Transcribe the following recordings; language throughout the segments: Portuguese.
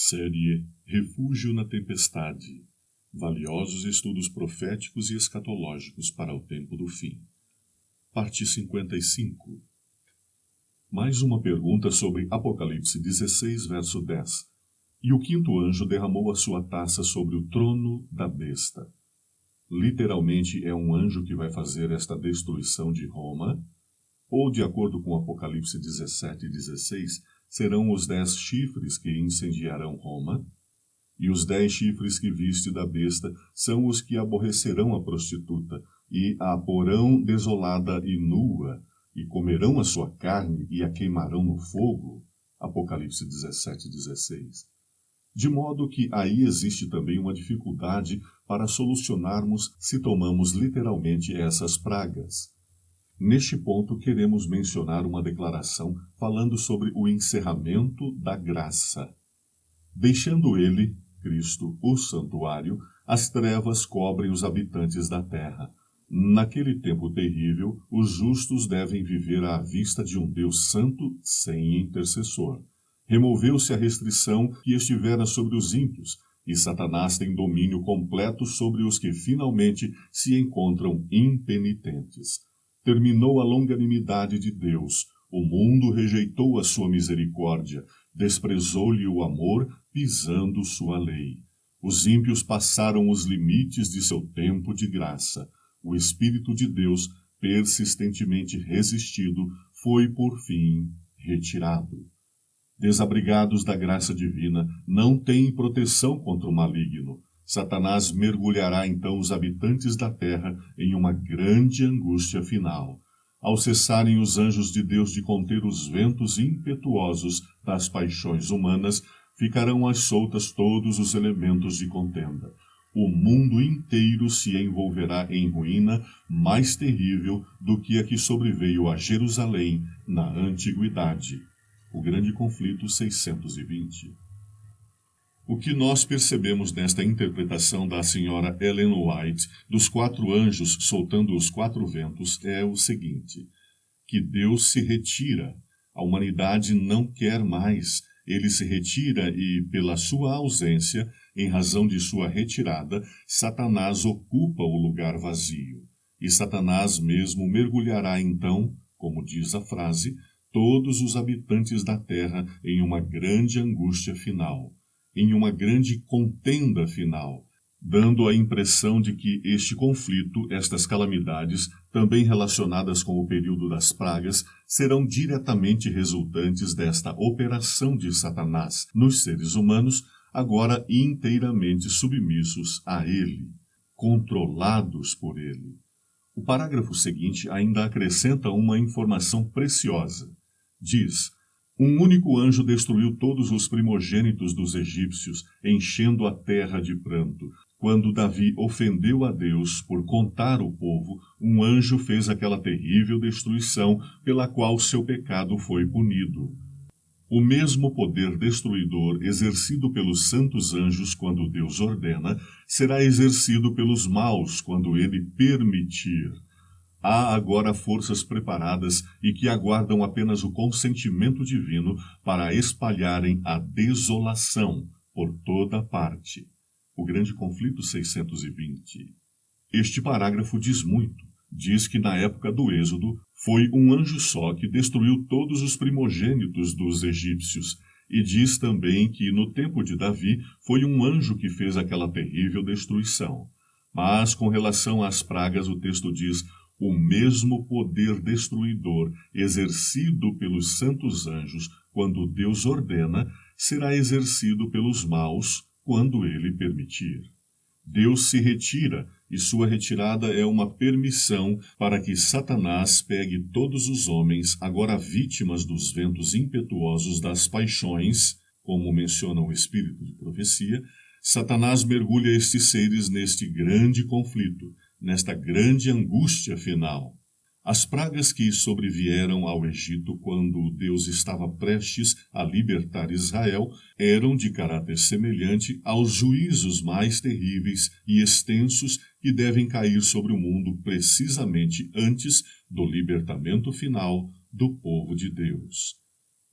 Série Refúgio na Tempestade. Valiosos estudos proféticos e escatológicos para o tempo do fim. Parte 55. Mais uma pergunta sobre Apocalipse 16, verso 10. E o quinto anjo derramou a sua taça sobre o trono da besta. Literalmente é um anjo que vai fazer esta destruição de Roma, ou, de acordo com Apocalipse 17 e 16, serão os 10 chifres que incendiarão Roma, e os 10 chifres que viste da besta são os que aborrecerão a prostituta, e a porão desolada e nua, e comerão a sua carne e a queimarão no fogo. Apocalipse 17 e 16. De modo que aí existe também uma dificuldade para solucionarmos se tomamos literalmente essas pragas. Neste ponto, queremos mencionar uma declaração falando sobre o encerramento da graça. Deixando ele, Cristo, o santuário, as trevas cobrem os habitantes da terra. Naquele tempo terrível, os justos devem viver à vista de um Deus santo sem intercessor. Removeu-se a restrição que estivera sobre os ímpios, e Satanás tem domínio completo sobre os que finalmente se encontram impenitentes. Terminou a longanimidade de Deus, o mundo rejeitou a sua misericórdia, desprezou-lhe o amor, pisando sua lei. Os ímpios passaram os limites de seu tempo de graça. O Espírito de Deus, persistentemente resistido, foi por fim retirado. Desabrigados da graça divina, não têm proteção contra o maligno. Satanás mergulhará então os habitantes da terra em uma grande angústia final. Ao cessarem os anjos de Deus de conter os ventos impetuosos das paixões humanas, ficarão às soltas todos os elementos de contenda. O mundo inteiro se envolverá em ruína mais terrível do que a que sobreveio a Jerusalém na antiguidade. O grande conflito 620. O que nós percebemos nesta interpretação da senhora Ellen White dos 4 anjos soltando os 4 ventos é o seguinte: que Deus se retira, a humanidade não quer mais, ele se retira e, pela sua ausência, em razão de sua retirada, Satanás ocupa o lugar vazio. E Satanás mesmo mergulhará então, como diz a frase, todos os habitantes da terra em uma grande angústia final, em uma grande contenda final, dando a impressão de que este conflito, estas calamidades, também relacionadas com o período das pragas, serão diretamente resultantes desta operação de Satanás nos seres humanos, agora inteiramente submissos a ele, controlados por ele. O parágrafo seguinte ainda acrescenta uma informação preciosa. Diz: um único anjo destruiu todos os primogênitos dos egípcios, enchendo a terra de pranto. Quando Davi ofendeu a Deus por contar o povo, um anjo fez aquela terrível destruição pela qual seu pecado foi punido. O mesmo poder destruidor exercido pelos santos anjos quando Deus ordena, será exercido pelos maus quando ele permitir. Há agora forças preparadas e que aguardam apenas o consentimento divino para espalharem a desolação por toda parte. O grande conflito 620. Este parágrafo diz muito. Diz que na época do Êxodo foi um anjo só que destruiu todos os primogênitos dos egípcios, e diz também que no tempo de Davi foi um anjo que fez aquela terrível destruição. Mas com relação às pragas o texto diz: o mesmo poder destruidor exercido pelos santos anjos quando Deus ordena, será exercido pelos maus quando ele permitir. Deus se retira, e sua retirada é uma permissão para que Satanás pegue todos os homens, agora vítimas dos ventos impetuosos das paixões, como menciona o espírito de profecia. Satanás mergulha estes seres neste grande conflito, nesta grande angústia final. As pragas que sobrevieram ao Egito quando Deus estava prestes a libertar Israel eram de caráter semelhante aos juízos mais terríveis e extensos que devem cair sobre o mundo precisamente antes do libertamento final do povo de Deus.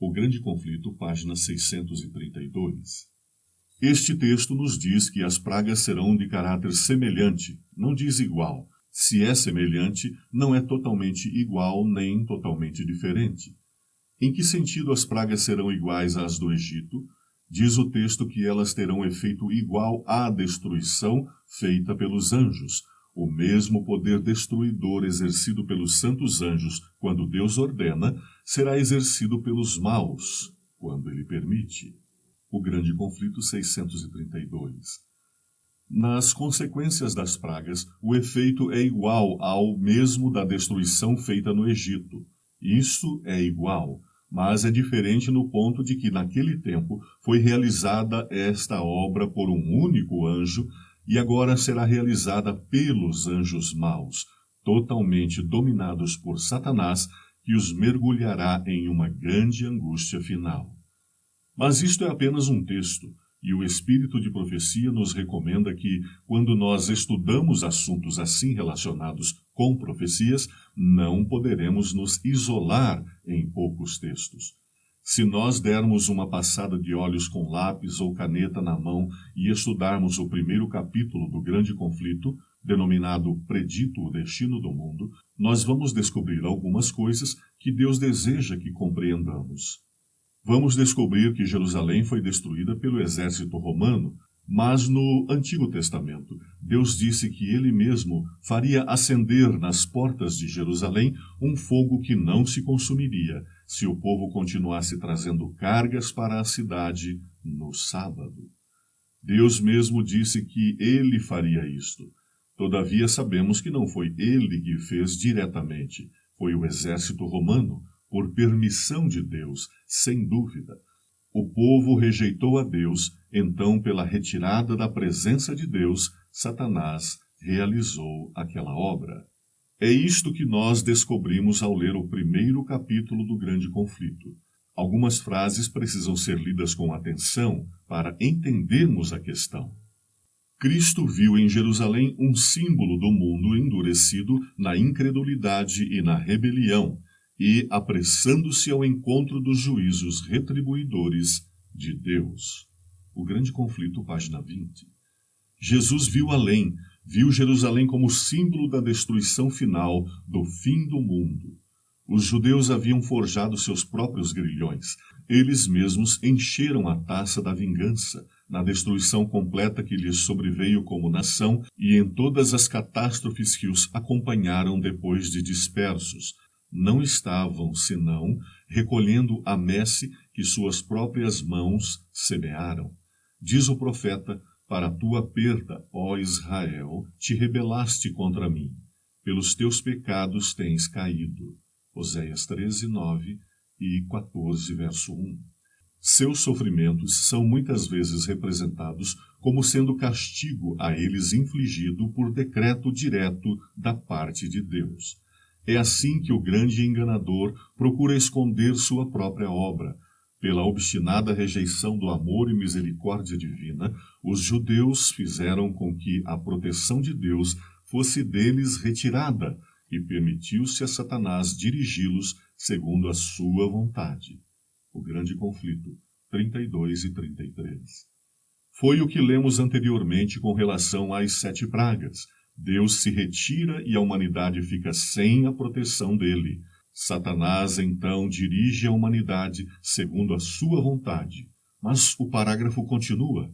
O Grande Conflito, página 632. Este texto nos diz que as pragas serão de caráter semelhante, não diz igual. Se é semelhante, não é totalmente igual nem totalmente diferente. Em que sentido as pragas serão iguais às do Egito? Diz o texto que elas terão efeito igual à destruição feita pelos anjos. O mesmo poder destruidor exercido pelos santos anjos quando Deus ordena, será exercido pelos maus, quando Ele permite. O Grande Conflito 632. Nas consequências das pragas, o efeito é igual ao mesmo da destruição feita no Egito. Isso é igual, mas é diferente no ponto de que naquele tempo foi realizada esta obra por um único anjo e agora será realizada pelos anjos maus, totalmente dominados por Satanás, que os mergulhará em uma grande angústia final. Mas isto é apenas um texto, e o Espírito de Profecia nos recomenda que, quando nós estudamos assuntos assim relacionados com profecias, não poderemos nos isolar em poucos textos. Se nós dermos uma passada de olhos com lápis ou caneta na mão e estudarmos o primeiro capítulo do Grande Conflito, denominado Predito o Destino do Mundo, nós vamos descobrir algumas coisas que Deus deseja que compreendamos. Vamos descobrir que Jerusalém foi destruída pelo exército romano, mas no Antigo Testamento, Deus disse que Ele mesmo faria acender nas portas de Jerusalém um fogo que não se consumiria, se o povo continuasse trazendo cargas para a cidade no sábado. Deus mesmo disse que Ele faria isto. Todavia sabemos que não foi Ele que fez diretamente, foi o exército romano, por permissão de Deus, sem dúvida. O povo rejeitou a Deus, então, pela retirada da presença de Deus, Satanás realizou aquela obra. É isto que nós descobrimos ao ler o primeiro capítulo do Grande Conflito. Algumas frases precisam ser lidas com atenção para entendermos a questão. Cristo viu em Jerusalém um símbolo do mundo endurecido na incredulidade e na rebelião, e apressando-se ao encontro dos juízos retribuidores de Deus. O Grande Conflito, página 20. Jesus viu além, viu Jerusalém como símbolo da destruição final, do fim do mundo. Os judeus haviam forjado seus próprios grilhões. Eles mesmos encheram a taça da vingança, na destruição completa que lhes sobreveio como nação e em todas as catástrofes que os acompanharam depois de dispersos. Não estavam, senão, recolhendo a messe que suas próprias mãos semearam. Diz o profeta: para tua perda, ó Israel, te rebelaste contra mim. Pelos teus pecados tens caído. Oséias 13, 9 e 14, verso 1. Seus sofrimentos são muitas vezes representados como sendo castigo a eles infligido por decreto direto da parte de Deus. É assim que o grande enganador procura esconder sua própria obra. Pela obstinada rejeição do amor e misericórdia divina, os judeus fizeram com que a proteção de Deus fosse deles retirada e permitiu-se a Satanás dirigi-los segundo a sua vontade. O Grande Conflito, 32 e 33. Foi o que lemos anteriormente com relação às 7 pragas. Deus se retira e a humanidade fica sem a proteção dele. Satanás, então, dirige a humanidade segundo a sua vontade. Mas o parágrafo continua.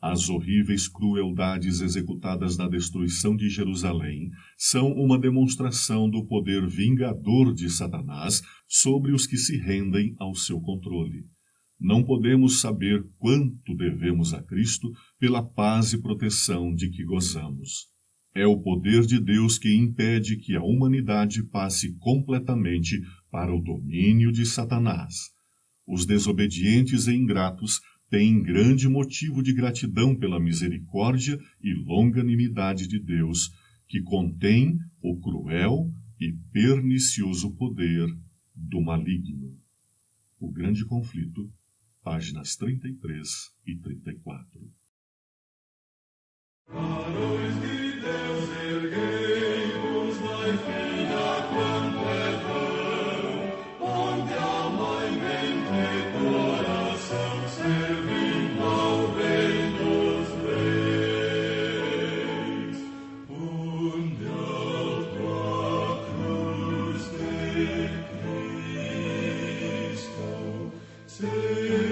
As horríveis crueldades executadas na destruição de Jerusalém são uma demonstração do poder vingador de Satanás sobre os que se rendem ao seu controle. Não podemos saber quanto devemos a Cristo pela paz e proteção de que gozamos. É o poder de Deus que impede que a humanidade passe completamente para o domínio de Satanás. Os desobedientes e ingratos têm grande motivo de gratidão pela misericórdia e longanimidade de Deus, que contém o cruel e pernicioso poder do maligno. O Grande Conflito, páginas 33 e 34. Servindo ao Rei. Senhor.